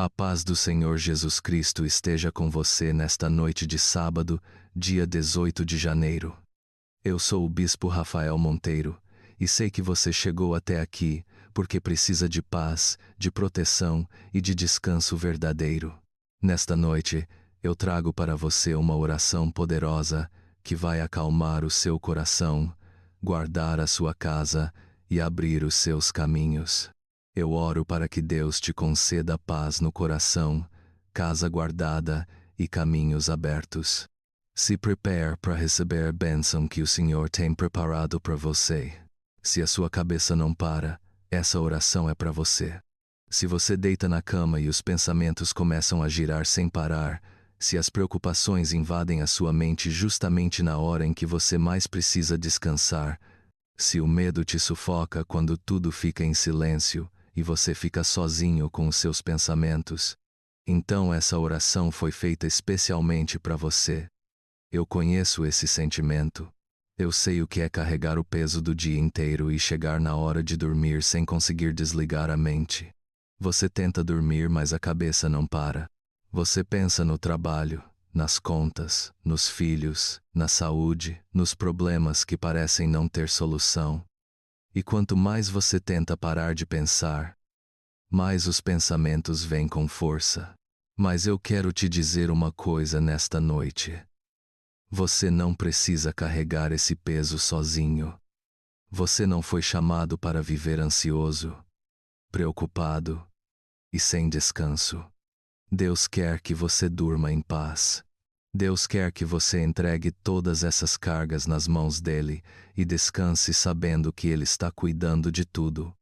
A paz do Senhor Jesus Cristo esteja com você nesta noite de sábado, dia 18 de janeiro. Eu sou o Bispo Rafael Monteiro, e sei que você chegou até aqui porque precisa de paz, de proteção e de descanso verdadeiro. Nesta noite, eu trago para você uma oração poderosa que vai acalmar o seu coração, guardar a sua casa e abrir os seus caminhos. Eu oro para que Deus te conceda paz no coração, casa guardada e caminhos abertos. Se prepare para receber a bênção que o Senhor tem preparado para você. Se a sua cabeça não para, essa oração é para você. Se você deita na cama e os pensamentos começam a girar sem parar, se as preocupações invadem a sua mente justamente na hora em que você mais precisa descansar, se o medo te sufoca quando tudo fica em silêncio e você fica sozinho com os seus pensamentos, então essa oração foi feita especialmente para você. Eu conheço esse sentimento. Eu sei o que é carregar o peso do dia inteiro e chegar na hora de dormir sem conseguir desligar a mente. Você tenta dormir, mas a cabeça não para. Você pensa no trabalho, nas contas, nos filhos, na saúde, nos problemas que parecem não ter solução. E quanto mais você tenta parar de pensar, mais os pensamentos vêm com força. Mas eu quero te dizer uma coisa nesta noite. Você não precisa carregar esse peso sozinho. Você não foi chamado para viver ansioso, preocupado e sem descanso. Deus quer que você durma em paz. Deus quer que você entregue todas essas cargas nas mãos dele e descanse sabendo que ele está cuidando de tudo.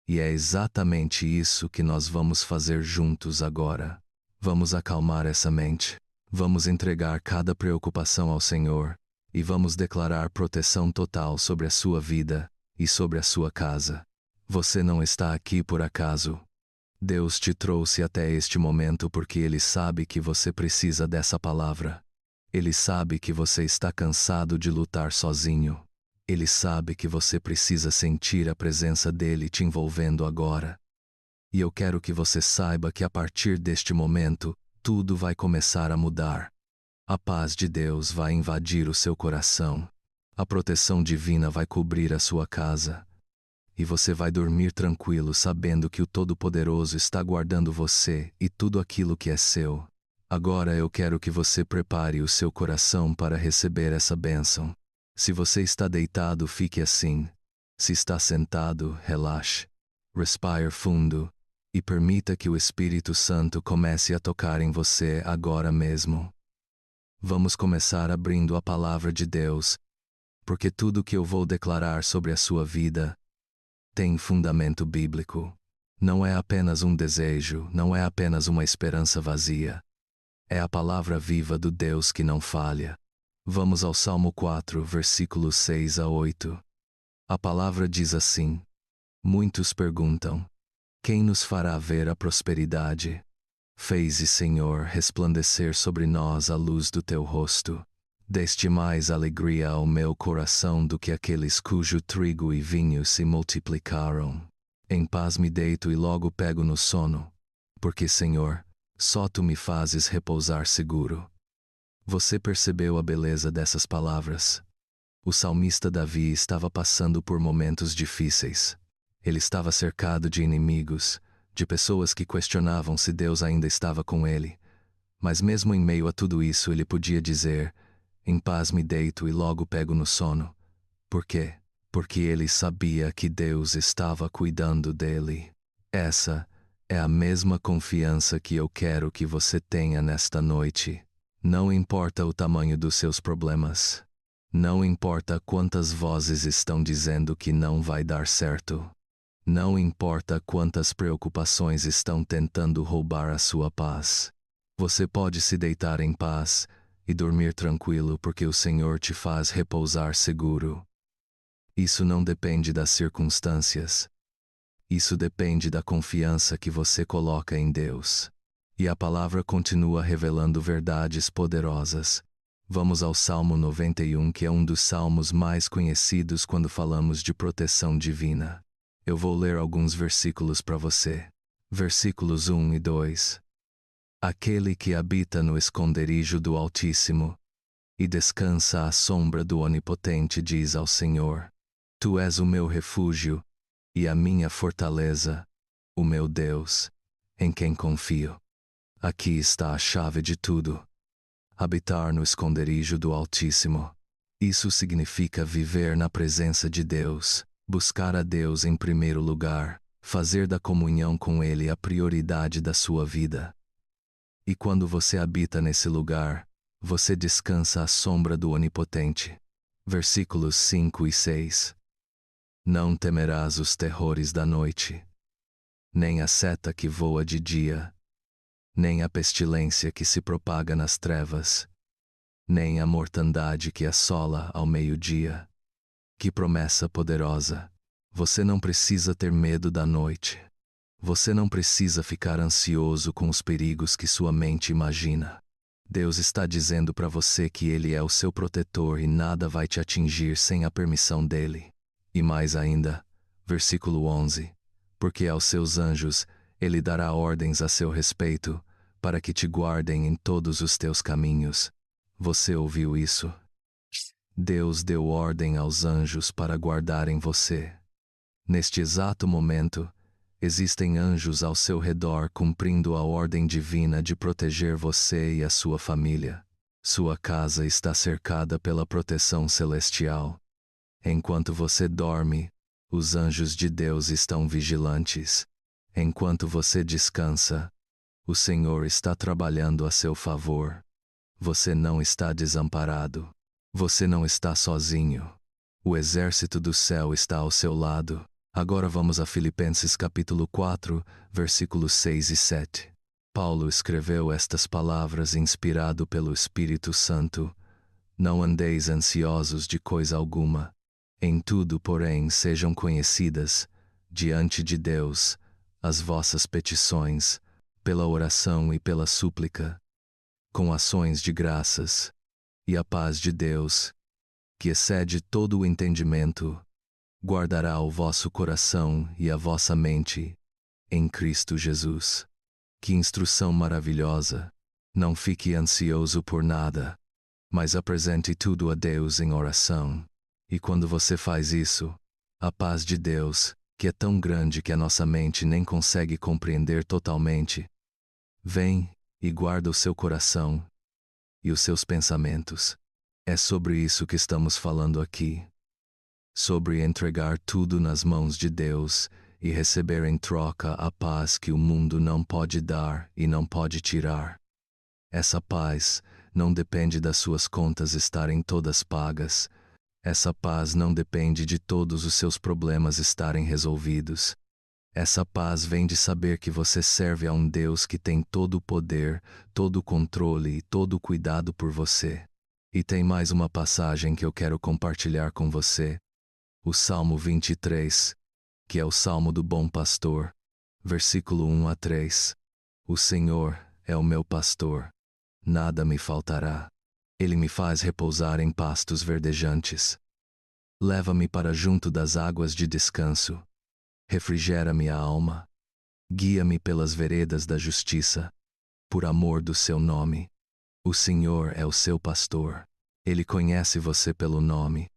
E é exatamente isso que nós vamos fazer juntos agora. Vamos acalmar essa mente. Vamos entregar cada preocupação ao Senhor e vamos declarar proteção total sobre a sua vida e sobre a sua casa. Você não está aqui por acaso. Deus te trouxe até este momento porque Ele sabe que você precisa dessa palavra. Ele sabe que você está cansado de lutar sozinho. Ele sabe que você precisa sentir a presença dEle te envolvendo agora. E eu quero que você saiba que a partir deste momento, tudo vai começar a mudar. A paz de Deus vai invadir o seu coração. A proteção divina vai cobrir a sua casa. E você vai dormir tranquilo sabendo que o Todo-Poderoso está guardando você e tudo aquilo que é seu. Agora eu quero que você prepare o seu coração para receber essa bênção. Se você está deitado, fique assim. Se está sentado, relaxe. Respire fundo e permita que o Espírito Santo comece a tocar em você agora mesmo. Vamos começar abrindo a palavra de Deus, porque tudo que eu vou declarar sobre a sua vida tem fundamento bíblico. Não é apenas um desejo, não é apenas uma esperança vazia. É a palavra viva do Deus que não falha. Vamos ao Salmo 4, versículos 6 a 8. A palavra diz assim: Muitos perguntam: quem nos fará ver a prosperidade? Feze, Senhor, resplandecer sobre nós a luz do teu rosto. Deste mais alegria ao meu coração do que aqueles cujo trigo e vinho se multiplicaram. Em paz me deito e logo pego no sono, porque, Senhor, só tu me fazes repousar seguro. Você percebeu a beleza dessas palavras? O salmista Davi estava passando por momentos difíceis. Ele estava cercado de inimigos, de pessoas que questionavam se Deus ainda estava com ele. Mas mesmo em meio a tudo isso, ele podia dizer: em paz me deito e logo pego no sono. Por quê? Porque ele sabia que Deus estava cuidando dele. Essa é a mesma confiança que eu quero que você tenha nesta noite. Não importa o tamanho dos seus problemas. Não importa quantas vozes estão dizendo que não vai dar certo. Não importa quantas preocupações estão tentando roubar a sua paz. Você pode se deitar em paz e dormir tranquilo porque o Senhor te faz repousar seguro. Isso não depende das circunstâncias. Isso depende da confiança que você coloca em Deus. E a palavra continua revelando verdades poderosas. Vamos ao Salmo 91, que é um dos salmos mais conhecidos quando falamos de proteção divina. Eu vou ler alguns versículos para você. Versículos 1 e 2. Aquele que habita no esconderijo do Altíssimo e descansa à sombra do Onipotente diz ao Senhor: Tu és o meu refúgio e a minha fortaleza, o meu Deus, em quem confio. Aqui está a chave de tudo. Habitar no esconderijo do Altíssimo. Isso significa viver na presença de Deus, buscar a Deus em primeiro lugar, fazer da comunhão com Ele a prioridade da sua vida. E quando você habita nesse lugar, você descansa à sombra do Onipotente. Versículos 5 e 6. Não temerás os terrores da noite, nem a seta que voa de dia, nem a pestilência que se propaga nas trevas, nem a mortandade que assola ao meio-dia. Que promessa poderosa! Você não precisa ter medo da noite. Você não precisa ficar ansioso com os perigos que sua mente imagina. Deus está dizendo para você que Ele é o seu protetor e nada vai te atingir sem a permissão dEle. E mais ainda, versículo 11, porque aos seus anjos Ele dará ordens a seu respeito, para que te guardem em todos os teus caminhos. Você ouviu isso? Deus deu ordem aos anjos para guardarem você. Neste exato momento, existem anjos ao seu redor cumprindo a ordem divina de proteger você e a sua família. Sua casa está cercada pela proteção celestial. Enquanto você dorme, os anjos de Deus estão vigilantes. Enquanto você descansa, o Senhor está trabalhando a seu favor. Você não está desamparado. Você não está sozinho. O exército do céu está ao seu lado. Agora vamos a Filipenses capítulo 4, versículos 6 e 7. Paulo escreveu estas palavras inspirado pelo Espírito Santo. Não andeis ansiosos de coisa alguma. Em tudo, porém, sejam conhecidas, diante de Deus, as vossas petições, pela oração e pela súplica, com ações de graças, e a paz de Deus, que excede todo o entendimento, guardará o vosso coração e a vossa mente, em Cristo Jesus. Que instrução maravilhosa! Não fique ansioso por nada, mas apresente tudo a Deus em oração. E quando você faz isso, a paz de Deus, que é tão grande que a nossa mente nem consegue compreender totalmente, vem e guarda o seu coração e os seus pensamentos. É sobre isso que estamos falando aqui. Sobre entregar tudo nas mãos de Deus e receber em troca a paz que o mundo não pode dar e não pode tirar. Essa paz não depende das suas contas estarem todas pagas. Essa paz não depende de todos os seus problemas estarem resolvidos. Essa paz vem de saber que você serve a um Deus que tem todo o poder, todo o controle e todo o cuidado por você. E tem mais uma passagem que eu quero compartilhar com você. O Salmo 23, que é o Salmo do Bom Pastor, versículo 1 a 3. O Senhor é o meu pastor, nada me faltará. Ele me faz repousar em pastos verdejantes. Leva-me para junto das águas de descanso. Refrigera-me a alma. Guia-me pelas veredas da justiça, por amor do seu nome. O Senhor é o seu pastor. Ele conhece você pelo nome.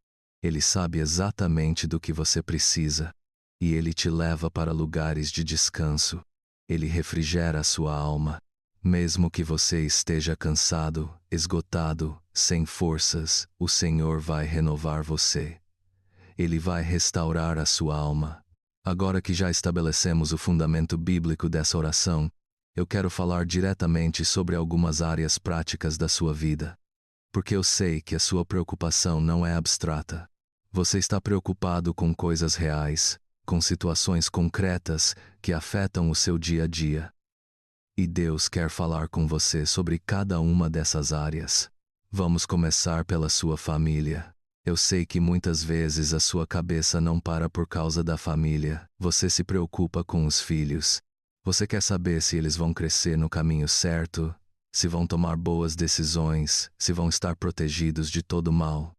Ele sabe exatamente do que você precisa. E Ele te leva para lugares de descanso. Ele refrigera a sua alma. Mesmo que você esteja cansado, esgotado, sem forças, o Senhor vai renovar você. Ele vai restaurar a sua alma. Agora que já estabelecemos o fundamento bíblico dessa oração, eu quero falar diretamente sobre algumas áreas práticas da sua vida. Porque eu sei que a sua preocupação não é abstrata. Você está preocupado com coisas reais, com situações concretas que afetam o seu dia a dia. E Deus quer falar com você sobre cada uma dessas áreas. Vamos começar pela sua família. Eu sei que muitas vezes a sua cabeça não para por causa da família. Você se preocupa com os filhos. Você quer saber se eles vão crescer no caminho certo, se vão tomar boas decisões, se vão estar protegidos de todo mal.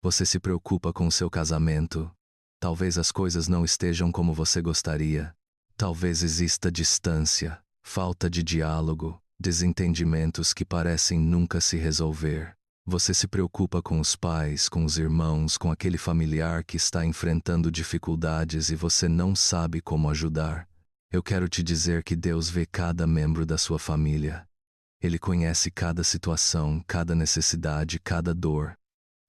Você se preocupa com o seu casamento. Talvez as coisas não estejam como você gostaria. Talvez exista distância, falta de diálogo, desentendimentos que parecem nunca se resolver. Você se preocupa com os pais, com os irmãos, com aquele familiar que está enfrentando dificuldades e você não sabe como ajudar. Eu quero te dizer que Deus vê cada membro da sua família. Ele conhece cada situação, cada necessidade, cada dor.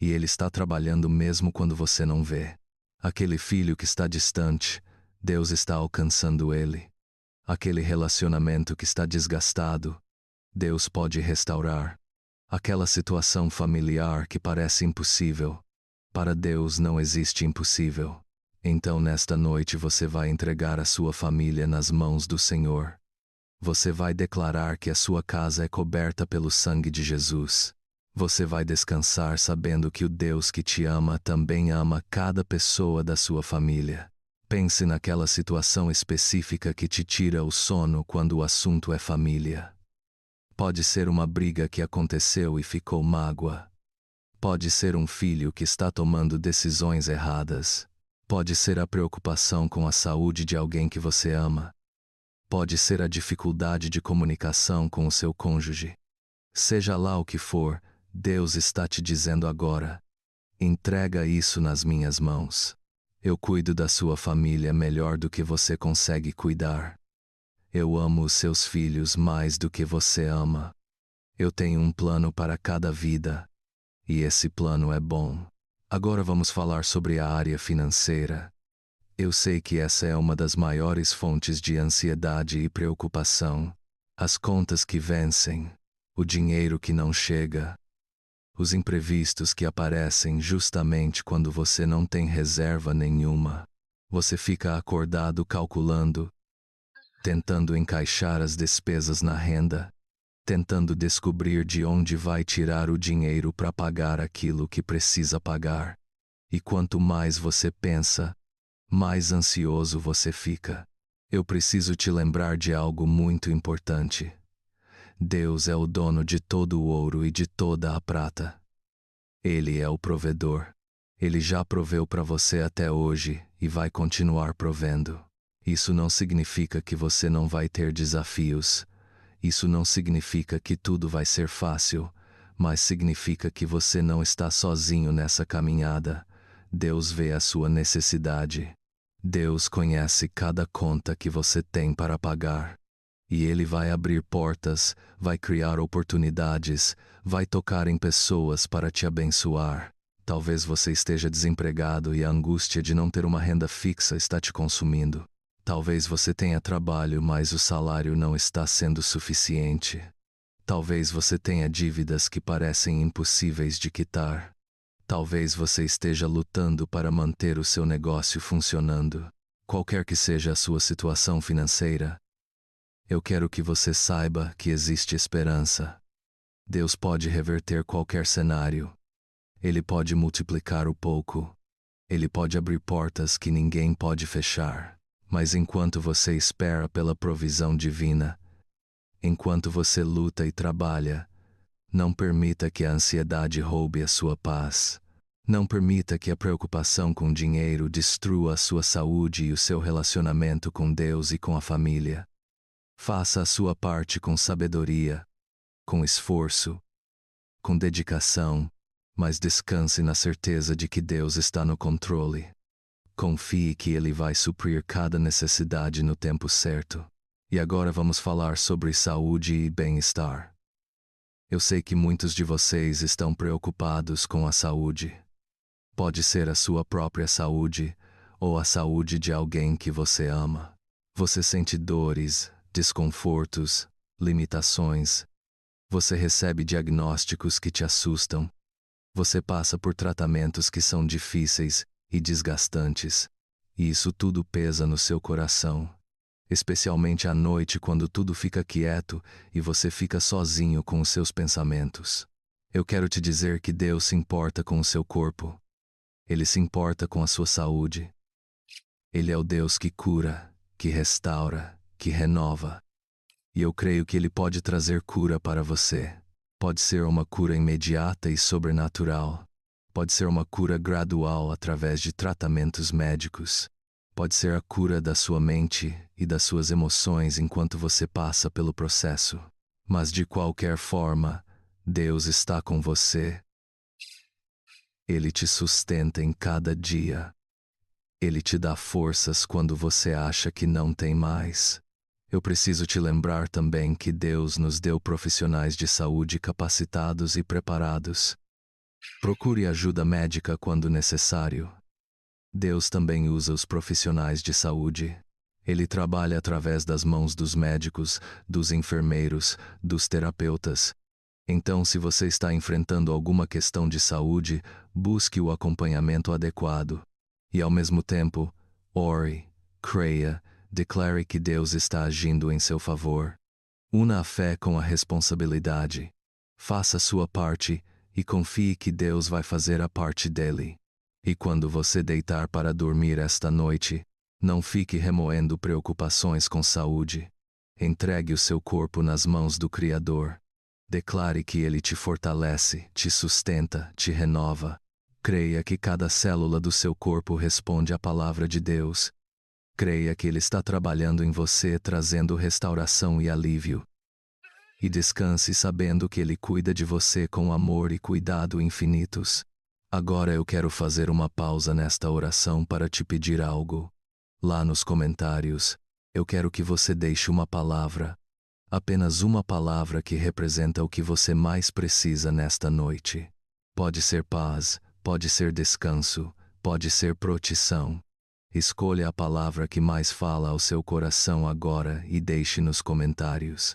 E Ele está trabalhando mesmo quando você não vê. Aquele filho que está distante, Deus está alcançando ele. Aquele relacionamento que está desgastado, Deus pode restaurar. Aquela situação familiar que parece impossível, para Deus não existe impossível. Então nesta noite você vai entregar a sua família nas mãos do Senhor. Você vai declarar que a sua casa é coberta pelo sangue de Jesus. Você vai descansar sabendo que o Deus que te ama também ama cada pessoa da sua família. Pense naquela situação específica que te tira o sono quando o assunto é família. Pode ser uma briga que aconteceu e ficou mágoa. Pode ser um filho que está tomando decisões erradas. Pode ser a preocupação com a saúde de alguém que você ama. Pode ser a dificuldade de comunicação com o seu cônjuge. Seja lá o que for, Deus está te dizendo agora: entrega isso nas minhas mãos. Eu cuido da sua família melhor do que você consegue cuidar. Eu amo os seus filhos mais do que você ama. Eu tenho um plano para cada vida. E esse plano é bom. Agora vamos falar sobre a área financeira. Eu sei que essa é uma das maiores fontes de ansiedade e preocupação. As contas que vencem, o dinheiro que não chega, os imprevistos que aparecem justamente quando você não tem reserva nenhuma. Você fica acordado calculando, tentando encaixar as despesas na renda, tentando descobrir de onde vai tirar o dinheiro para pagar aquilo que precisa pagar. E quanto mais você pensa, mais ansioso você fica. Eu preciso te lembrar de algo muito importante. Deus é o dono de todo o ouro e de toda a prata. Ele é o provedor. Ele já proveu para você até hoje e vai continuar provendo. Isso não significa que você não vai ter desafios. Isso não significa que tudo vai ser fácil, mas significa que você não está sozinho nessa caminhada. Deus vê a sua necessidade. Deus conhece cada conta que você tem para pagar. E Ele vai abrir portas, vai criar oportunidades, vai tocar em pessoas para te abençoar. Talvez você esteja desempregado e a angústia de não ter uma renda fixa está te consumindo. Talvez você tenha trabalho, mas o salário não está sendo suficiente. Talvez você tenha dívidas que parecem impossíveis de quitar. Talvez você esteja lutando para manter o seu negócio funcionando. Qualquer que seja a sua situação financeira, eu quero que você saiba que existe esperança. Deus pode reverter qualquer cenário. Ele pode multiplicar o pouco. Ele pode abrir portas que ninguém pode fechar. Mas enquanto você espera pela provisão divina, enquanto você luta e trabalha, não permita que a ansiedade roube a sua paz. Não permita que a preocupação com dinheiro destrua a sua saúde e o seu relacionamento com Deus e com a família. Faça a sua parte com sabedoria, com esforço, com dedicação, mas descanse na certeza de que Deus está no controle. Confie que Ele vai suprir cada necessidade no tempo certo. E agora vamos falar sobre saúde e bem-estar. Eu sei que muitos de vocês estão preocupados com a saúde. Pode ser a sua própria saúde ou a saúde de alguém que você ama. Você sente dores, desconfortos, limitações. Você recebe diagnósticos que te assustam. Você passa por tratamentos que são difíceis e desgastantes. E isso tudo pesa no seu coração. Especialmente à noite, quando tudo fica quieto e você fica sozinho com os seus pensamentos. Eu quero te dizer que Deus se importa com o seu corpo. Ele se importa com a sua saúde. Ele é o Deus que cura, que restaura, que renova. E eu creio que Ele pode trazer cura para você. Pode ser uma cura imediata e sobrenatural. Pode ser uma cura gradual através de tratamentos médicos. Pode ser a cura da sua mente e das suas emoções enquanto você passa pelo processo. Mas de qualquer forma, Deus está com você. Ele te sustenta em cada dia. Ele te dá forças quando você acha que não tem mais. Eu preciso te lembrar também que Deus nos deu profissionais de saúde capacitados e preparados. Procure ajuda médica quando necessário. Deus também usa os profissionais de saúde. Ele trabalha através das mãos dos médicos, dos enfermeiros, dos terapeutas. Então, se você está enfrentando alguma questão de saúde, busque o acompanhamento adequado. E ao mesmo tempo, ore, creia, declare que Deus está agindo em seu favor. Una a fé com a responsabilidade. Faça sua parte e confie que Deus vai fazer a parte dele. E quando você deitar para dormir esta noite, não fique remoendo preocupações com saúde. Entregue o seu corpo nas mãos do Criador. Declare que Ele te fortalece, te sustenta, te renova. Creia que cada célula do seu corpo responde à palavra de Deus. Creia que Ele está trabalhando em você, trazendo restauração e alívio. E descanse sabendo que Ele cuida de você com amor e cuidado infinitos. Agora eu quero fazer uma pausa nesta oração para te pedir algo. Lá nos comentários, eu quero que você deixe uma palavra. Apenas uma palavra que representa o que você mais precisa nesta noite. Pode ser paz, pode ser descanso, pode ser proteção. Escolha a palavra que mais fala ao seu coração agora e deixe nos comentários.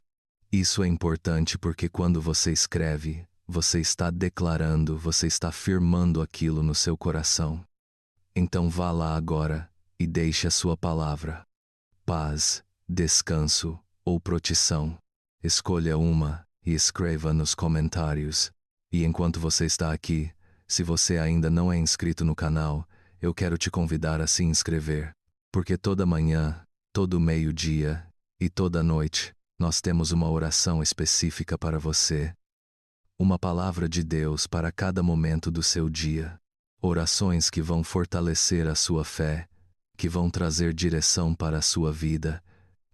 Isso é importante porque quando você escreve, você está declarando, você está afirmando aquilo no seu coração. Então vá lá agora e deixe a sua palavra. Paz, descanso ou proteção. Escolha uma e escreva nos comentários. E enquanto você está aqui, se você ainda não é inscrito no canal, eu quero te convidar a se inscrever, porque toda manhã, todo meio-dia e toda noite, nós temos uma oração específica para você. Uma palavra de Deus para cada momento do seu dia. Orações que vão fortalecer a sua fé, que vão trazer direção para a sua vida,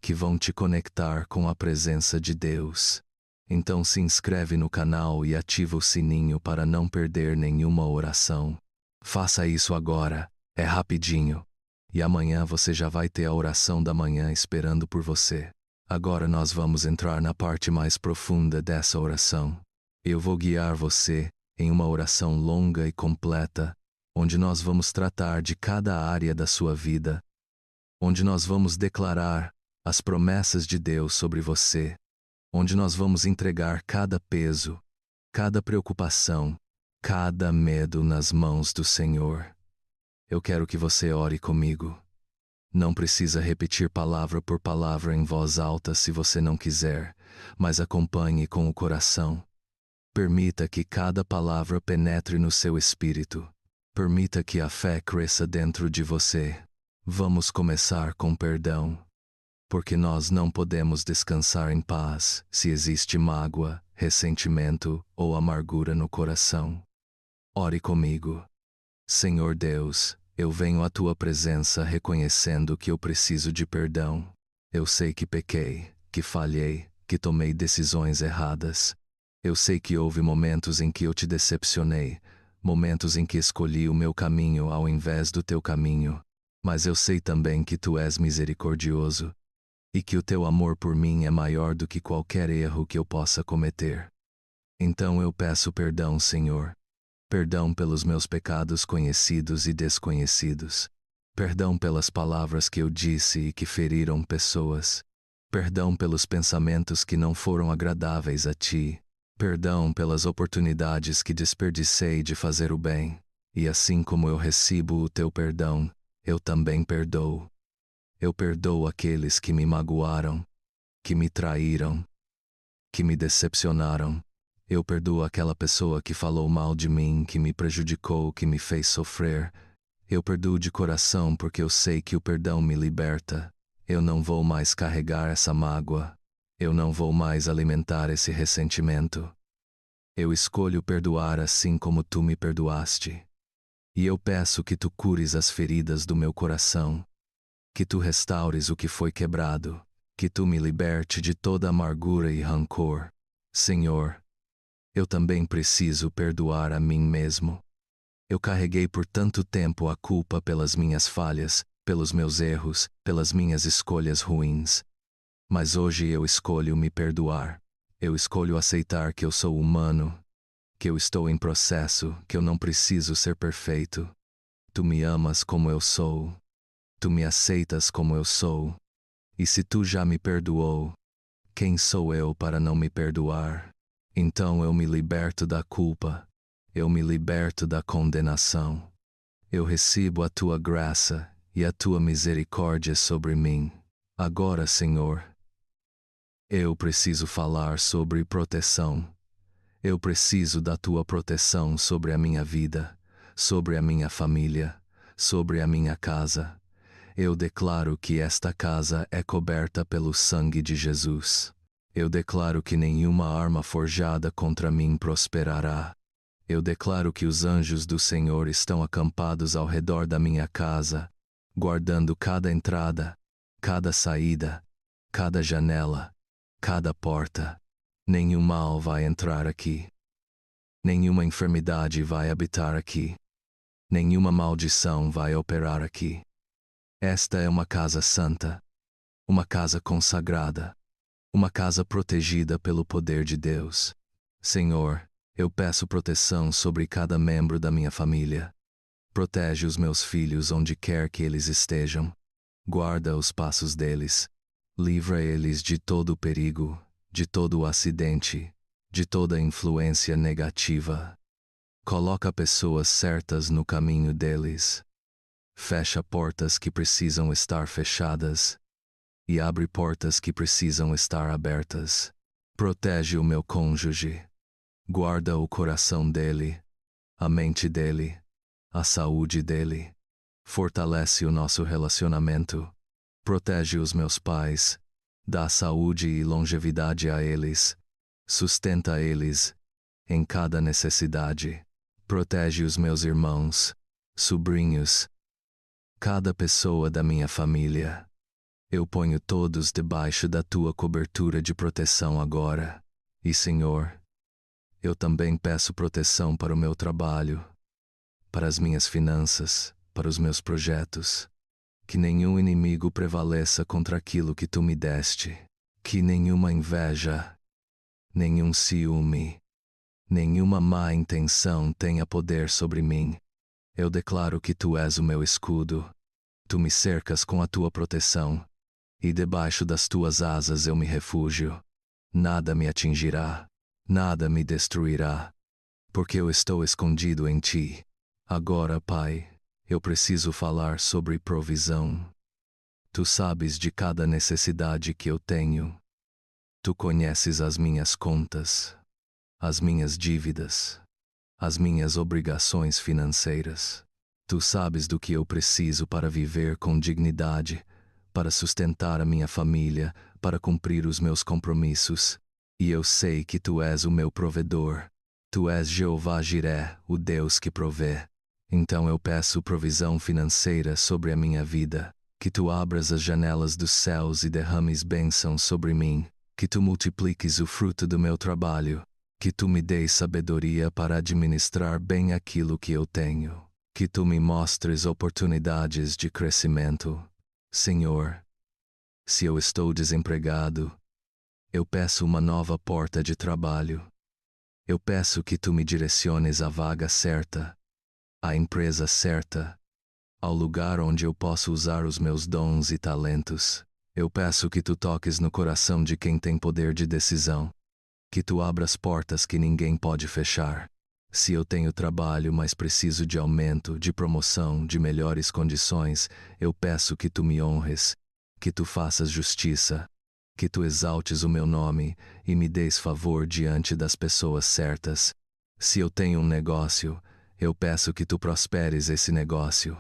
que vão te conectar com a presença de Deus. Então se inscreve no canal e ativa o sininho para não perder nenhuma oração. Faça isso agora, é rapidinho. E amanhã você já vai ter a oração da manhã esperando por você. Agora nós vamos entrar na parte mais profunda dessa oração. Eu vou guiar você em uma oração longa e completa, onde nós vamos tratar de cada área da sua vida, onde nós vamos declarar as promessas de Deus sobre você, onde nós vamos entregar cada peso, cada preocupação, cada medo nas mãos do Senhor. Eu quero que você ore comigo. Não precisa repetir palavra por palavra em voz alta se você não quiser, mas acompanhe com o coração. Permita que cada palavra penetre no seu espírito. Permita que a fé cresça dentro de você. Vamos começar com perdão. Porque nós não podemos descansar em paz se existe mágoa, ressentimento ou amargura no coração. Ore comigo. Senhor Deus, eu venho à tua presença reconhecendo que eu preciso de perdão. Eu sei que pequei, que falhei, que tomei decisões erradas. Eu sei que houve momentos em que eu te decepcionei, momentos em que escolhi o meu caminho ao invés do teu caminho. Mas eu sei também que tu és misericordioso e que o teu amor por mim é maior do que qualquer erro que eu possa cometer. Então eu peço perdão, Senhor. Perdão pelos meus pecados conhecidos e desconhecidos. Perdão pelas palavras que eu disse e que feriram pessoas. Perdão pelos pensamentos que não foram agradáveis a ti. Perdão pelas oportunidades que desperdicei de fazer o bem. E assim como eu recebo o teu perdão, eu também perdoo. Eu perdoo aqueles que me magoaram, que me traíram, que me decepcionaram. Eu perdoo aquela pessoa que falou mal de mim, que me prejudicou, que me fez sofrer. Eu perdoo de coração porque eu sei que o perdão me liberta. Eu não vou mais carregar essa mágoa. Eu não vou mais alimentar esse ressentimento. Eu escolho perdoar assim como tu me perdoaste. E eu peço que tu cures as feridas do meu coração, que tu restaures o que foi quebrado, Que tu me liberte de toda amargura e rancor. Senhor, eu também preciso perdoar a mim mesmo. Eu carreguei por tanto tempo a culpa pelas minhas falhas, pelos meus erros, pelas minhas escolhas ruins. Mas hoje eu escolho me perdoar. Eu escolho aceitar que eu sou humano, que eu estou em processo, que eu não preciso ser perfeito. Tu me amas como eu sou. Tu me aceitas como eu sou. E se tu já me perdoou, quem sou eu para não me perdoar? Então eu me liberto da culpa. Eu me liberto da condenação. Eu recebo a tua graça e a tua misericórdia sobre mim. Agora, Senhor, eu preciso falar sobre proteção. Eu preciso da tua proteção sobre a minha vida, sobre a minha família, sobre a minha casa. Eu declaro que esta casa é coberta pelo sangue de Jesus. Eu declaro que nenhuma arma forjada contra mim prosperará. Eu declaro que os anjos do Senhor estão acampados ao redor da minha casa, guardando cada entrada, cada saída, cada janela, cada porta. Nenhum mal vai entrar aqui. Nenhuma enfermidade vai habitar aqui. Nenhuma maldição vai operar aqui. Esta é uma casa santa, uma casa consagrada, uma casa protegida pelo poder de Deus. Senhor, eu peço proteção sobre cada membro da minha família. Protege os meus filhos onde quer que eles estejam. Guarda os passos deles. Livra eles de todo o perigo, de todo o acidente, de toda influência negativa. Coloca pessoas certas no caminho deles. Fecha portas que precisam estar fechadas e abre portas que precisam estar abertas. Protege o meu cônjuge. Guarda o coração dele, a mente dele, a saúde dele. Fortalece o nosso relacionamento. Protege os meus pais. Dá saúde e longevidade a eles. Sustenta eles em cada necessidade. Protege os meus irmãos, sobrinhos, cada pessoa da minha família. Eu ponho todos debaixo da tua cobertura de proteção agora. E, Senhor, eu também peço proteção para o meu trabalho, para as minhas finanças, para os meus projetos. Que nenhum inimigo prevaleça contra aquilo que tu me deste. Que nenhuma inveja, nenhum ciúme, nenhuma má intenção tenha poder sobre mim. Eu declaro que tu és o meu escudo. Tu me cercas com a tua proteção, e debaixo das tuas asas eu me refúgio. Nada me atingirá, nada me destruirá, porque eu estou escondido em ti. Agora, Pai, eu preciso falar sobre provisão. Tu sabes de cada necessidade que eu tenho. Tu conheces as minhas contas, as minhas dívidas, as minhas obrigações financeiras. Tu sabes do que eu preciso para viver com dignidade, para sustentar a minha família, para cumprir os meus compromissos. E eu sei que tu és o meu provedor. Tu és Jeová Jiré, o Deus que provê. Então eu peço provisão financeira sobre a minha vida, que tu abras as janelas dos céus e derrames bênção sobre mim, que tu multipliques o fruto do meu trabalho, que tu me deis sabedoria para administrar bem aquilo que eu tenho, que tu me mostres oportunidades de crescimento. Senhor, se eu estou desempregado, eu peço uma nova porta de trabalho. Eu peço que tu me direciones à vaga certa, à empresa certa, ao lugar onde eu posso usar os meus dons e talentos. Eu peço que tu toques no coração de quem tem poder de decisão, que tu abras portas que ninguém pode fechar. Se eu tenho trabalho, mas preciso de aumento, de promoção, de melhores condições, eu peço que tu me honres, que tu faças justiça, que tu exaltes o meu nome e me deis favor diante das pessoas certas. Se eu tenho um negócio, eu peço que tu prosperes esse negócio,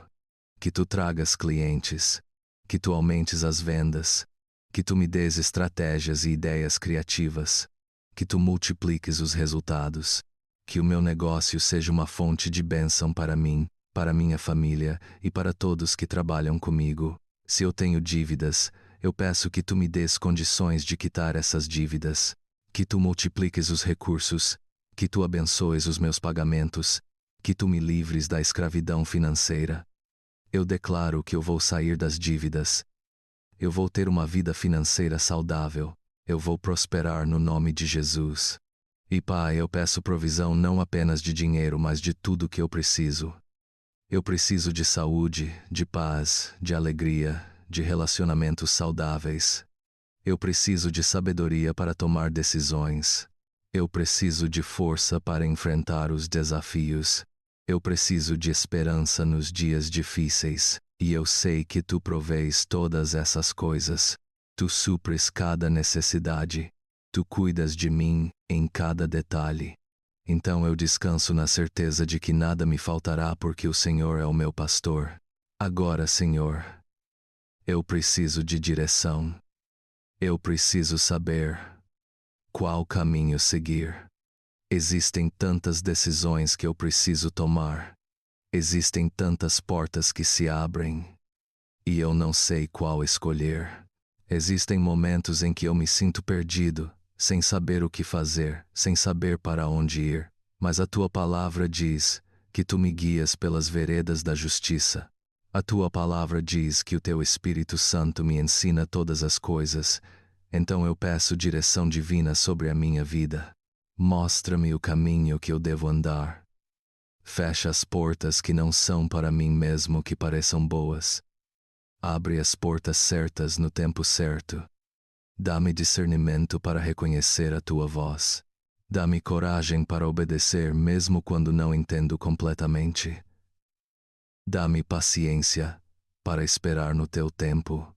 que tu tragas clientes, que tu aumentes as vendas, que tu me des estratégias e ideias criativas, que tu multipliques os resultados, que o meu negócio seja uma fonte de bênção para mim, para minha família e para todos que trabalham comigo. Se eu tenho dívidas, eu peço que tu me dês condições de quitar essas dívidas, que tu multipliques os recursos, que tu abençoes os meus pagamentos, que tu me livres da escravidão financeira. Eu declaro que eu vou sair das dívidas. Eu vou ter uma vida financeira saudável. Eu vou prosperar no nome de Jesus. E Pai, eu peço provisão não apenas de dinheiro, mas de tudo que eu preciso. Eu preciso de saúde, de paz, de alegria, de relacionamentos saudáveis. Eu preciso de sabedoria para tomar decisões. Eu preciso de força para enfrentar os desafios. Eu preciso de esperança nos dias difíceis, e eu sei que tu proveis todas essas coisas. Tu supres cada necessidade. Tu cuidas de mim em cada detalhe. Então eu descanso na certeza de que nada me faltará porque o Senhor é o meu pastor. Agora, Senhor, eu preciso de direção. Eu preciso saber qual caminho seguir. Existem tantas decisões que eu preciso tomar. Existem tantas portas que se abrem. E eu não sei qual escolher. Existem momentos em que eu me sinto perdido, sem saber o que fazer, sem saber para onde ir. Mas a tua palavra diz que tu me guias pelas veredas da justiça. A tua palavra diz que o teu Espírito Santo me ensina todas as coisas. Então eu peço direção divina sobre a minha vida. Mostra-me o caminho que eu devo andar. Fecha as portas que não são para mim mesmo que pareçam boas. Abre as portas certas no tempo certo. Dá-me discernimento para reconhecer a tua voz. Dá-me coragem para obedecer mesmo quando não entendo completamente. Dá-me paciência para esperar no teu tempo.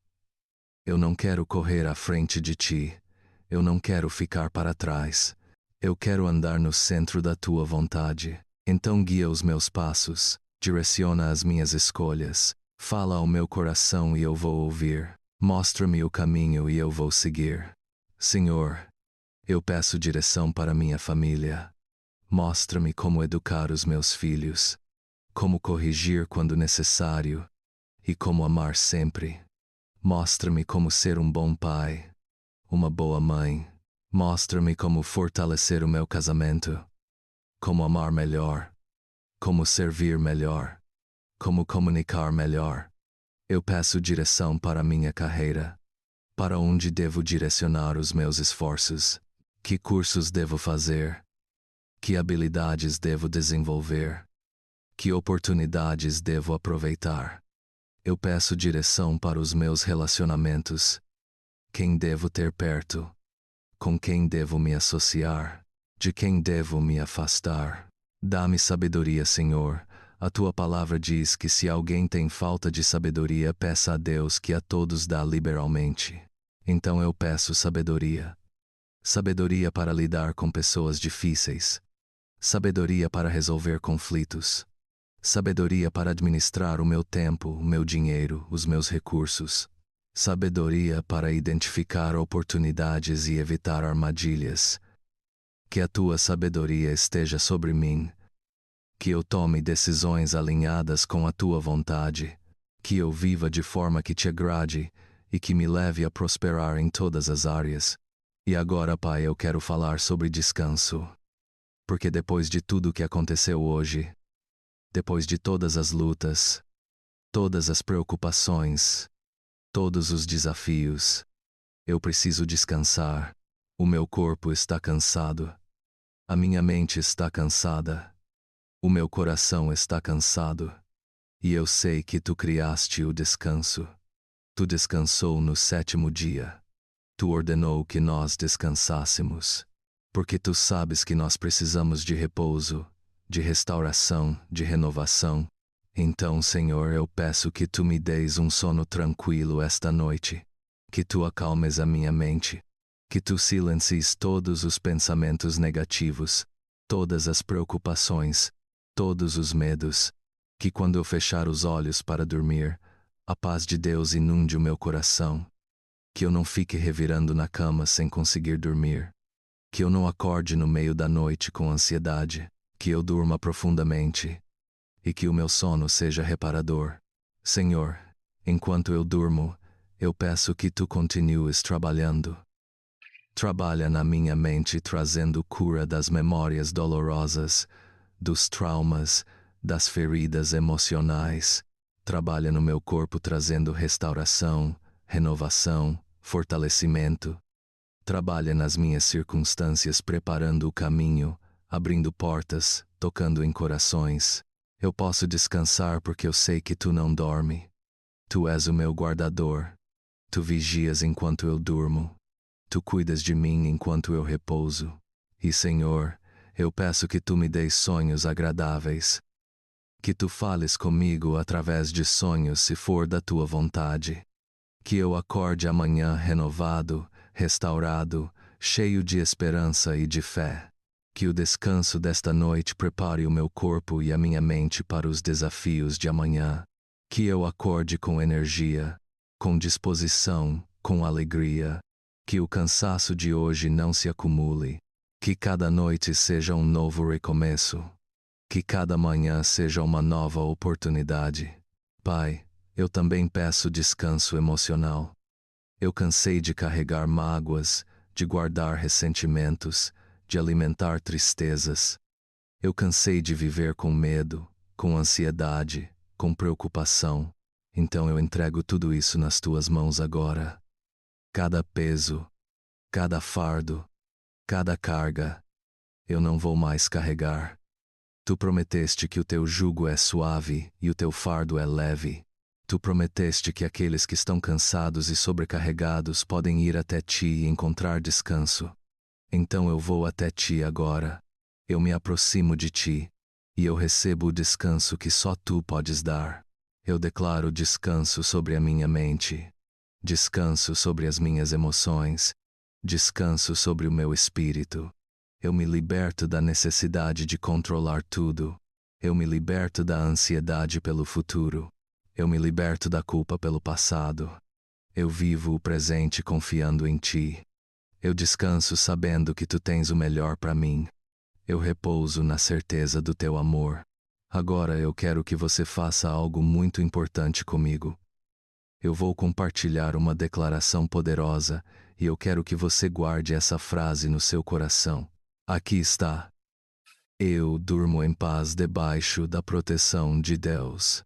Eu não quero correr à frente de ti. Eu não quero ficar para trás. Eu quero andar no centro da tua vontade. Então guia os meus passos, direciona as minhas escolhas. Fala ao meu coração e eu vou ouvir. Mostra-me o caminho e eu vou seguir. Senhor, eu peço direção para minha família. Mostra-me como educar os meus filhos, como corrigir quando necessário e como amar sempre. Mostra-me como ser um bom pai, uma boa mãe. Mostra-me como fortalecer o meu casamento, como amar melhor, como servir melhor, como comunicar melhor. Eu peço direção para minha carreira. Para onde devo direcionar os meus esforços? Que cursos devo fazer? Que habilidades devo desenvolver? Que oportunidades devo aproveitar? Eu peço direção para os meus relacionamentos. Quem devo ter perto? Com quem devo me associar? De quem devo me afastar? Dá-me sabedoria, Senhor. A tua palavra diz que se alguém tem falta de sabedoria, peça a Deus que a todos dá liberalmente. Então eu peço sabedoria. Sabedoria para lidar com pessoas difíceis. Sabedoria para resolver conflitos. Sabedoria para administrar o meu tempo, o meu dinheiro, os meus recursos. Sabedoria para identificar oportunidades e evitar armadilhas. Que a tua sabedoria esteja sobre mim. Que eu tome decisões alinhadas com a tua vontade. Que eu viva de forma que te agrade e que me leve a prosperar em todas as áreas. E agora, Pai, eu quero falar sobre descanso. Porque depois de tudo o que aconteceu hoje, depois de todas as lutas, todas as preocupações, todos os desafios, eu preciso descansar. O meu corpo está cansado. A minha mente está cansada. O meu coração está cansado. E eu sei que tu criaste o descanso. Tu descansou no 7º dia. Tu ordenou que nós descansássemos. Porque tu sabes que nós precisamos de repouso, de restauração, de renovação. Então, Senhor, eu peço que tu me deis um sono tranquilo esta noite. Que tu acalmes a minha mente. Que tu silencies todos os pensamentos negativos, todas as preocupações, todos os medos. Que quando eu fechar os olhos para dormir, a paz de Deus inunde o meu coração. Que eu não fique revirando na cama sem conseguir dormir. Que eu não acorde no meio da noite com ansiedade. Que eu durma profundamente. E que o meu sono seja reparador. Senhor, enquanto eu durmo, Eu peço que tu continues trabalhando. Trabalha na minha mente trazendo cura das memórias dolorosas, dos traumas, das feridas emocionais. Trabalha no meu corpo trazendo restauração, renovação, fortalecimento. Trabalha nas minhas circunstâncias preparando o caminho, abrindo portas, tocando em corações. Eu posso descansar porque eu sei que tu não dorme. Tu és o meu guardador. Tu vigias enquanto eu durmo. Tu cuidas de mim enquanto eu repouso. E, Senhor, eu peço que tu me deis sonhos agradáveis. Que tu fales comigo através de sonhos se for da tua vontade. Que eu acorde amanhã renovado, restaurado, cheio de esperança e de fé. Que o descanso desta noite prepare o meu corpo e a minha mente para os desafios de amanhã. Que eu acorde com energia, com disposição, com alegria. Que o cansaço de hoje não se acumule. Que cada noite seja um novo recomeço. Que cada manhã seja uma nova oportunidade. Pai, eu também peço descanso emocional. Eu cansei de carregar mágoas, de guardar ressentimentos, de alimentar tristezas. Eu cansei de viver com medo, com ansiedade, com preocupação. Então eu entrego tudo isso nas tuas mãos agora. Cada peso, cada fardo, cada carga, eu não vou mais carregar. Tu prometeste que o teu jugo é suave e o teu fardo é leve. Tu prometeste que aqueles que estão cansados e sobrecarregados podem ir até ti e encontrar descanso. Então eu vou até ti agora. Eu me aproximo de ti, e eu recebo o descanso que só tu podes dar. Eu declaro descanso sobre a minha mente, descanso sobre as minhas emoções, descanso sobre o meu espírito. Eu me liberto da necessidade de controlar tudo. Eu me liberto da ansiedade pelo futuro. Eu me liberto da culpa pelo passado. Eu vivo o presente confiando em ti. Eu descanso sabendo que tu tens o melhor para mim. Eu repouso na certeza do teu amor. Agora eu quero que você faça algo muito importante comigo. Eu vou compartilhar uma declaração poderosa e eu quero que você guarde essa frase no seu coração. Aqui está. Eu durmo em paz debaixo da proteção de Deus.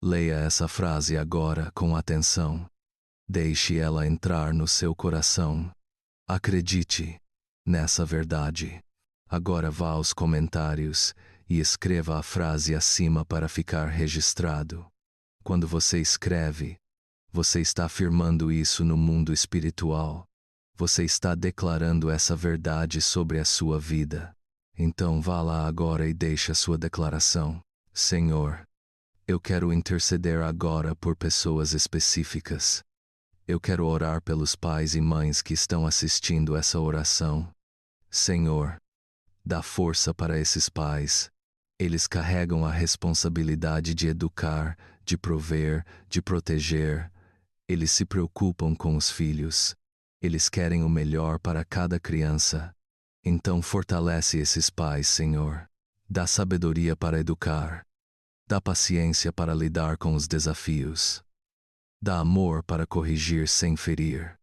Leia essa frase agora com atenção. Deixe ela entrar no seu coração. Acredite nessa verdade. Agora vá aos comentários e escreva a frase acima para ficar registrado. Quando você escreve, você está afirmando isso no mundo espiritual. Você está declarando essa verdade sobre a sua vida. Então vá lá agora e deixe a sua declaração. Senhor, eu quero interceder agora por pessoas específicas. Eu quero orar pelos pais e mães que estão assistindo essa oração. Senhor, dá força para esses pais. Eles carregam a responsabilidade de educar, de prover, de proteger. Eles se preocupam com os filhos. Eles querem o melhor para cada criança. Então fortalece esses pais, Senhor. Dá sabedoria para educar. Dá paciência para lidar com os desafios. Dá amor para corrigir sem ferir.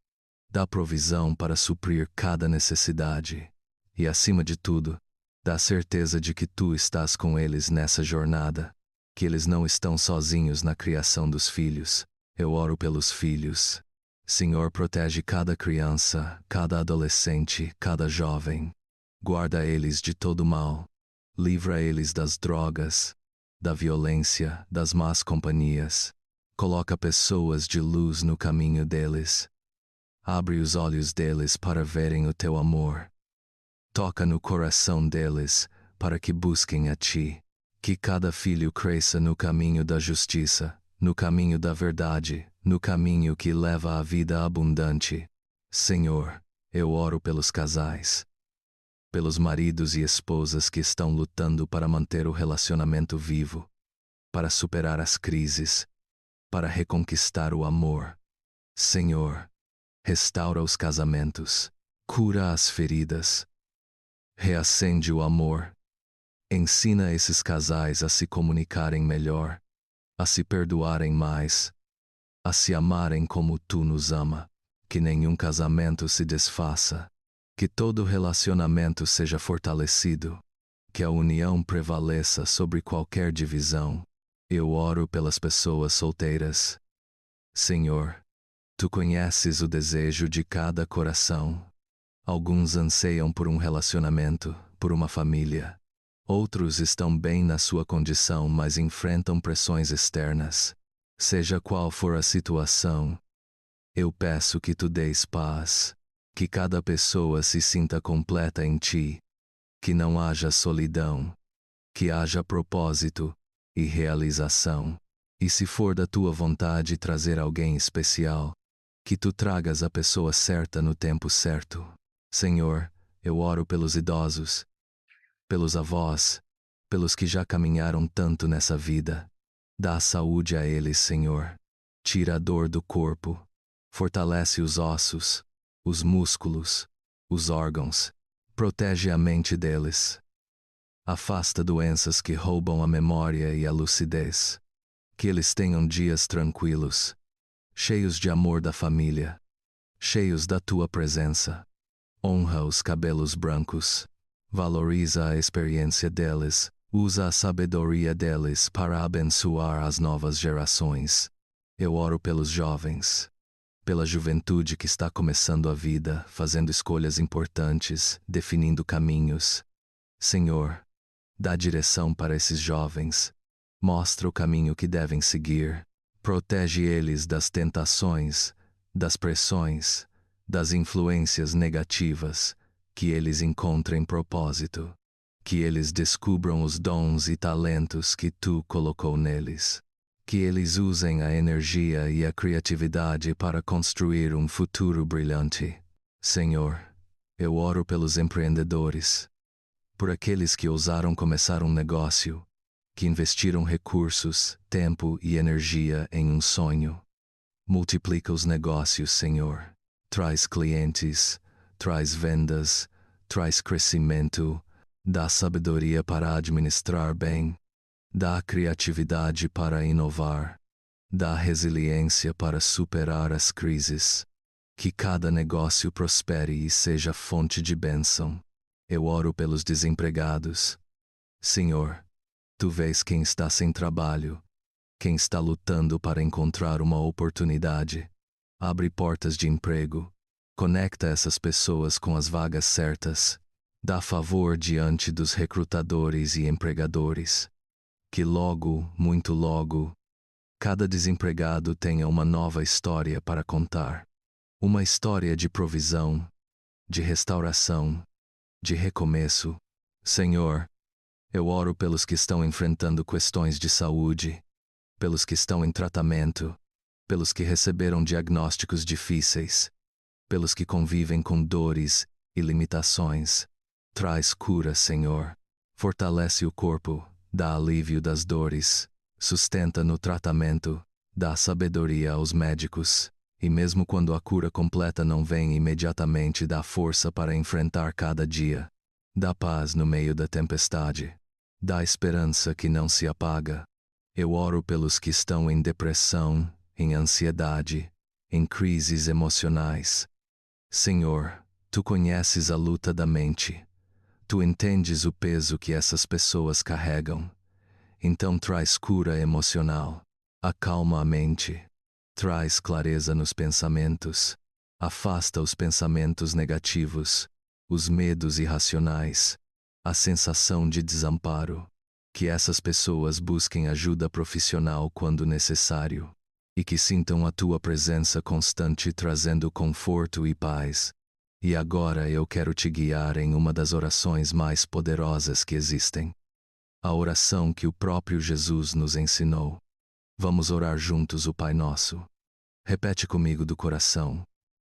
Dá provisão para suprir cada necessidade. E acima de tudo, dá certeza de que tu estás com eles nessa jornada, que eles não estão sozinhos na criação dos filhos. Eu oro pelos filhos. Senhor, protege cada criança, cada adolescente, cada jovem. Guarda eles de todo mal. Livra eles das drogas, da violência, das más companhias. Coloca pessoas de luz no caminho deles. Abre os olhos deles para verem o teu amor. Toca no coração deles para que busquem a ti. Que cada filho cresça no caminho da justiça, no caminho da verdade, no caminho que leva à vida abundante. Senhor, eu oro pelos casais, pelos maridos e esposas que estão lutando para manter o relacionamento vivo, para superar as crises, para reconquistar o amor. Senhor, restaura os casamentos, cura as feridas, reacende o amor. Ensina esses casais a se comunicarem melhor, a se perdoarem mais, a se amarem como tu nos ama, que nenhum casamento se desfaça, que todo relacionamento seja fortalecido, que a união prevaleça sobre qualquer divisão. Eu oro pelas pessoas solteiras. Senhor, tu conheces o desejo de cada coração. Alguns anseiam por um relacionamento, por uma família. Outros estão bem na sua condição, mas enfrentam pressões externas. Seja qual for a situação, eu peço que tu dês paz, que cada pessoa se sinta completa em ti, que não haja solidão, que haja propósito e realização. E se for da tua vontade trazer alguém especial, que tu tragas a pessoa certa no tempo certo. Senhor, eu oro pelos idosos, pelos avós, pelos que já caminharam tanto nessa vida. Dá saúde a eles, Senhor. Tira a dor do corpo. Fortalece os ossos, os músculos, os órgãos. Protege a mente deles. Afasta doenças que roubam a memória e a lucidez. Que eles tenham dias tranquilos, cheios de amor da família, cheios da tua presença. Honra os cabelos brancos. Valoriza a experiência deles. Usa a sabedoria deles para abençoar as novas gerações. Eu oro pelos jovens, pela juventude que está começando a vida, fazendo escolhas importantes, definindo caminhos. Senhor, dá direção para esses jovens. Mostra o caminho que devem seguir. Protege eles das tentações, das pressões, das influências negativas. Que eles encontrem propósito. Que eles descubram os dons e talentos que tu colocou neles. Que eles usem a energia e a criatividade para construir um futuro brilhante. Senhor, eu oro pelos empreendedores, por aqueles que ousaram começar um negócio, que investiram recursos, tempo e energia em um sonho. Multiplica os negócios, Senhor. Traz clientes, traz vendas, traz crescimento. Dá sabedoria para administrar bem. Dá criatividade para inovar. Dá resiliência para superar as crises. Que cada negócio prospere e seja fonte de bênção. Eu oro pelos desempregados. Senhor, tu vês quem está sem trabalho, quem está lutando para encontrar uma oportunidade. Abre portas de emprego. Conecta essas pessoas com as vagas certas. Dá favor diante dos recrutadores e empregadores. Que logo, muito logo, cada desempregado tenha uma nova história para contar. Uma história de provisão, de restauração, de recomeço. Senhor, eu oro pelos que estão enfrentando questões de saúde, pelos que estão em tratamento, pelos que receberam diagnósticos difíceis, pelos que convivem com dores e limitações. Traz cura, Senhor. Fortalece o corpo, dá alívio das dores, sustenta no tratamento, dá sabedoria aos médicos, e mesmo quando a cura completa não vem imediatamente, dá força para enfrentar cada dia. Dá paz no meio da tempestade. Dá esperança que não se apaga. Eu oro pelos que estão em depressão, em ansiedade, em crises emocionais. Senhor, tu conheces a luta da mente. Tu entendes o peso que essas pessoas carregam. Então traz cura emocional. Acalma a mente. Traz clareza nos pensamentos. Afasta os pensamentos negativos, os medos irracionais, a sensação de desamparo. Que essas pessoas busquem ajuda profissional quando necessário. E que sintam a tua presença constante trazendo conforto e paz. E agora eu quero te guiar em uma das orações mais poderosas que existem. A oração que o próprio Jesus nos ensinou. Vamos orar juntos o Pai Nosso. Repete comigo do coração.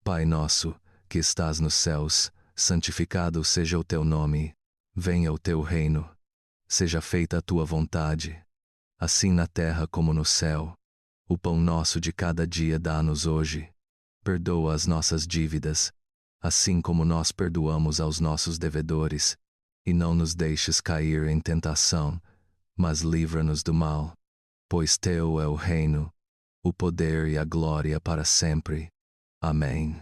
Pai nosso, que estás nos céus, santificado seja o teu nome. Venha o teu reino. Seja feita a tua vontade, assim na terra como no céu. O pão nosso de cada dia dá-nos hoje. Perdoa as nossas dívidas, assim como nós perdoamos aos nossos devedores. E não nos deixes cair em tentação, mas livra-nos do mal. Pois teu é o reino, o poder e a glória para sempre. Amém.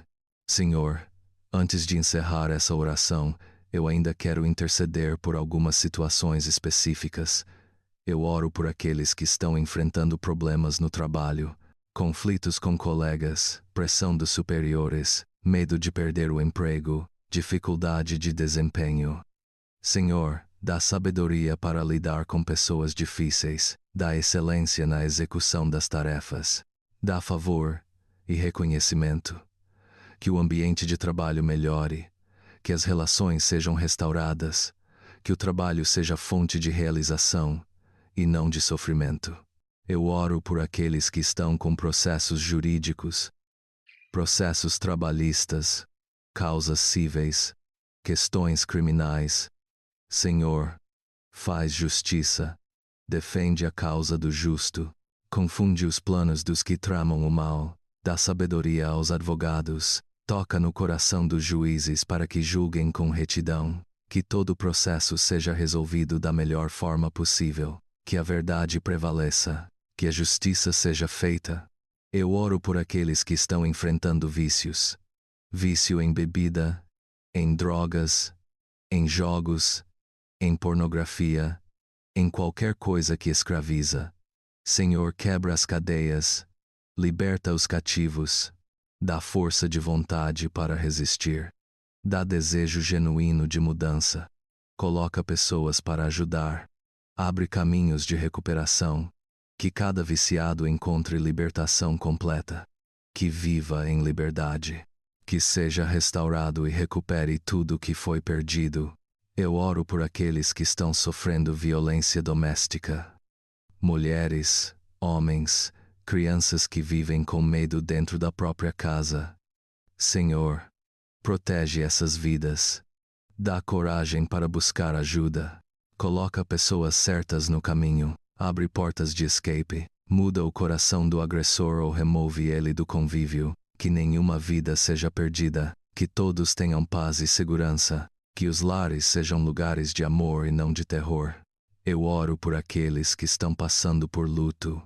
Senhor, antes de encerrar essa oração, eu ainda quero interceder por algumas situações específicas. Eu oro por aqueles que estão enfrentando problemas no trabalho, conflitos com colegas, pressão dos superiores, medo de perder o emprego, dificuldade de desempenho. Senhor, dá sabedoria para lidar com pessoas difíceis, dá excelência na execução das tarefas, dá favor e reconhecimento. Que o ambiente de trabalho melhore, que as relações sejam restauradas, que o trabalho seja fonte de realização e não de sofrimento. Eu oro por aqueles que estão com processos jurídicos, processos trabalhistas, causas cíveis, questões criminais. Senhor, faz justiça, defende a causa do justo, confunde os planos dos que tramam o mal, dá sabedoria aos advogados, toca no coração dos juízes para que julguem com retidão, que todo o processo seja resolvido da melhor forma possível, que a verdade prevaleça, que a justiça seja feita. Eu oro por aqueles que estão enfrentando vícios. Vício em bebida, em drogas, em jogos, em pornografia, em qualquer coisa que escraviza. Senhor, quebra as cadeias, liberta os cativos, dá força de vontade para resistir, dá desejo genuíno de mudança, coloca pessoas para ajudar, abre caminhos de recuperação, que cada viciado encontre libertação completa, que viva em liberdade, que seja restaurado e recupere tudo o que foi perdido. Eu oro por aqueles que estão sofrendo violência doméstica. Mulheres, homens, crianças que vivem com medo dentro da própria casa. Senhor, protege essas vidas. Dá coragem para buscar ajuda. Coloca pessoas certas no caminho. Abre portas de escape. Muda o coração do agressor ou remove ele do convívio. Que nenhuma vida seja perdida. Que todos tenham paz e segurança. Que os lares sejam lugares de amor e não de terror. Eu oro por aqueles que estão passando por luto,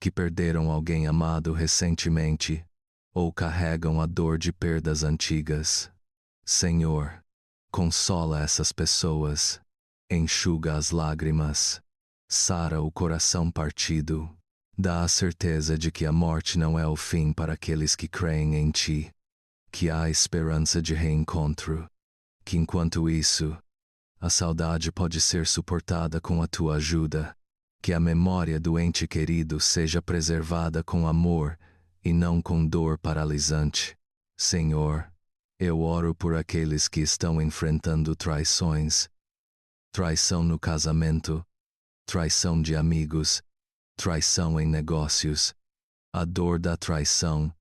que perderam alguém amado recentemente, ou carregam a dor de perdas antigas. Senhor, consola essas pessoas, enxuga as lágrimas, sara o coração partido, dá a certeza de que a morte não é o fim para aqueles que creem em Ti, que há esperança de reencontro. Que enquanto isso, a saudade pode ser suportada com a Tua ajuda, que a memória do ente querido seja preservada com amor e não com dor paralisante. Senhor, eu oro por aqueles que estão enfrentando traições, traição no casamento, traição de amigos, traição em negócios. A dor da traição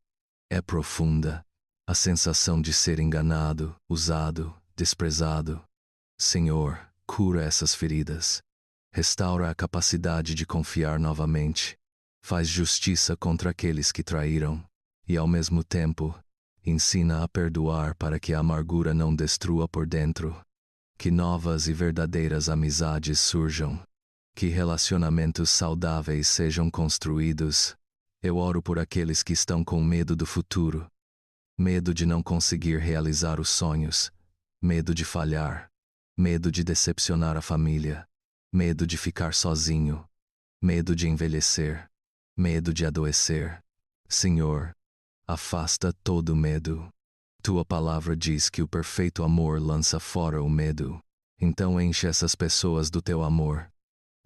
é profunda, a sensação de ser enganado, usado, desprezado. Senhor, cura essas feridas. Restaura a capacidade de confiar novamente. Faz justiça contra aqueles que traíram. E ao mesmo tempo, ensina a perdoar para que a amargura não destrua por dentro. Que novas e verdadeiras amizades surjam. Que relacionamentos saudáveis sejam construídos. Eu oro por aqueles que estão com medo do futuro. Medo de não conseguir realizar os sonhos. Medo de falhar, medo de decepcionar a família, medo de ficar sozinho, medo de envelhecer, medo de adoecer. Senhor, afasta todo medo. Tua palavra diz que o perfeito amor lança fora o medo. Então enche essas pessoas do Teu amor.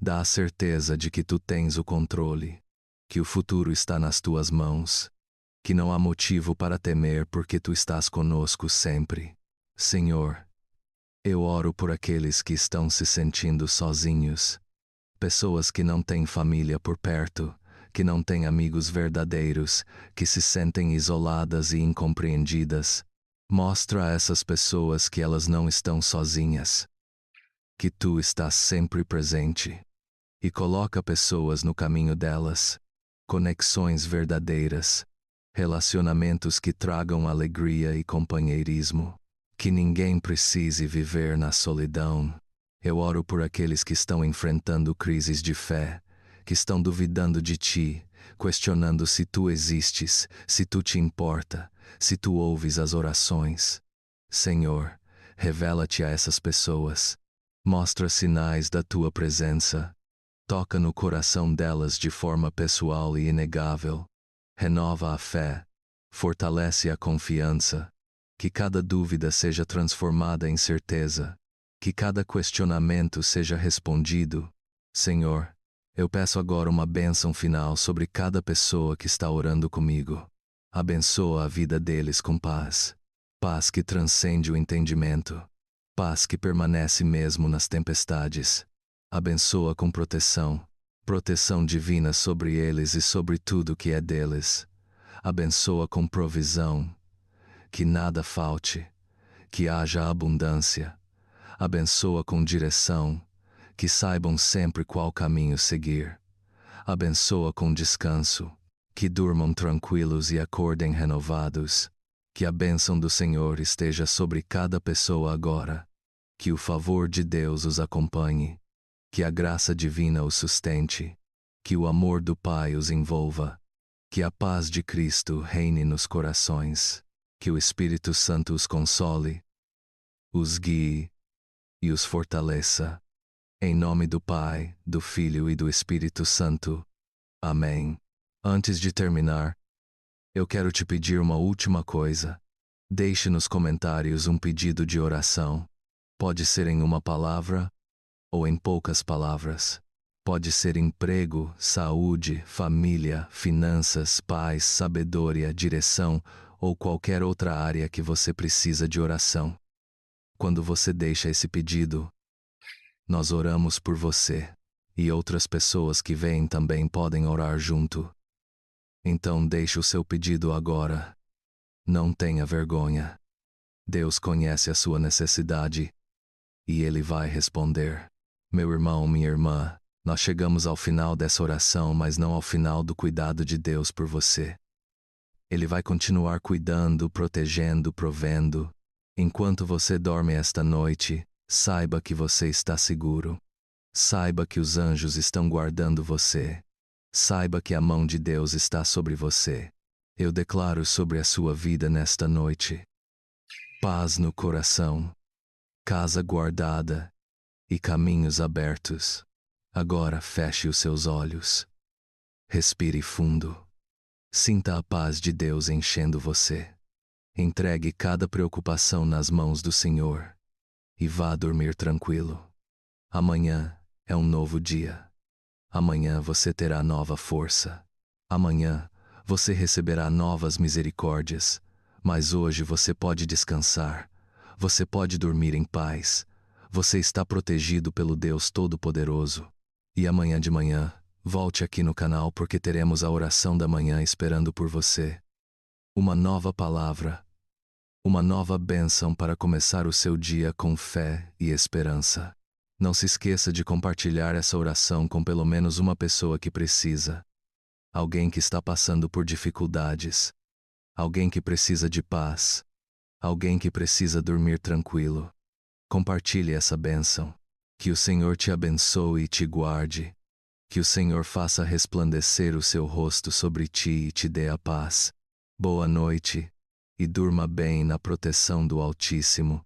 Dá a certeza de que Tu tens o controle, que o futuro está nas Tuas mãos, que não há motivo para temer porque Tu estás conosco sempre. Senhor, eu oro por aqueles que estão se sentindo sozinhos, pessoas que não têm família por perto, que não têm amigos verdadeiros, que se sentem isoladas e incompreendidas. Mostra a essas pessoas que elas não estão sozinhas, que Tu estás sempre presente, e coloca pessoas no caminho delas, conexões verdadeiras, relacionamentos que tragam alegria e companheirismo. Que ninguém precise viver na solidão. Eu oro por aqueles que estão enfrentando crises de fé, que estão duvidando de Ti, questionando se tu existes, se tu te importa, se tu ouves as orações. Senhor, revela-te a essas pessoas. Mostra sinais da tua presença. Toca no coração delas de forma pessoal e inegável. Renova a fé. Fortalece a confiança. Que cada dúvida seja transformada em certeza. Que cada questionamento seja respondido. Senhor, eu peço agora uma bênção final sobre cada pessoa que está orando comigo. Abençoa a vida deles com paz. Paz que transcende o entendimento. Paz que permanece mesmo nas tempestades. Abençoa com proteção. Proteção divina sobre eles e sobre tudo que é deles. Abençoa com provisão. Que nada falte. Que haja abundância. Abençoa com direção. Que saibam sempre qual caminho seguir. Abençoa com descanso. Que durmam tranquilos e acordem renovados. Que a bênção do Senhor esteja sobre cada pessoa agora. Que o favor de Deus os acompanhe. Que a graça divina os sustente. Que o amor do Pai os envolva. Que a paz de Cristo reine nos corações. Que o Espírito Santo os console, os guie e os fortaleça. Em nome do Pai, do Filho e do Espírito Santo. Amém. Antes de terminar, eu quero te pedir uma última coisa. Deixe nos comentários um pedido de oração. Pode ser em uma palavra ou em poucas palavras. Pode ser emprego, saúde, família, finanças, paz, sabedoria, direção ou qualquer outra área que você precisa de oração. Quando você deixa esse pedido, nós oramos por você, e outras pessoas que vêm também podem orar junto. Então deixe o seu pedido agora. Não tenha vergonha. Deus conhece a sua necessidade, e Ele vai responder. Meu irmão, minha irmã, nós chegamos ao final dessa oração, mas não ao final do cuidado de Deus por você. Ele vai continuar cuidando, protegendo, provendo. Enquanto você dorme esta noite, saiba que você está seguro. Saiba que os anjos estão guardando você. Saiba que a mão de Deus está sobre você. Eu declaro sobre a sua vida nesta noite paz no coração, casa guardada e caminhos abertos. Agora feche os seus olhos. Respire fundo. Sinta a paz de Deus enchendo você. Entregue cada preocupação nas mãos do Senhor e vá dormir tranquilo. Amanhã é um novo dia. Amanhã você terá nova força. Amanhã você receberá novas misericórdias. Mas hoje você pode descansar. Você pode dormir em paz. Você está protegido pelo Deus Todo-Poderoso. E amanhã de manhã, volte aqui no canal porque teremos a oração da manhã esperando por você. Uma nova palavra. Uma nova bênção para começar o seu dia com fé e esperança. Não se esqueça de compartilhar essa oração com pelo menos uma pessoa que precisa. Alguém que está passando por dificuldades. Alguém que precisa de paz. Alguém que precisa dormir tranquilo. Compartilhe essa bênção. Que o Senhor te abençoe e te guarde. Que o Senhor faça resplandecer o seu rosto sobre ti e te dê a paz. Boa noite, e durma bem na proteção do Altíssimo.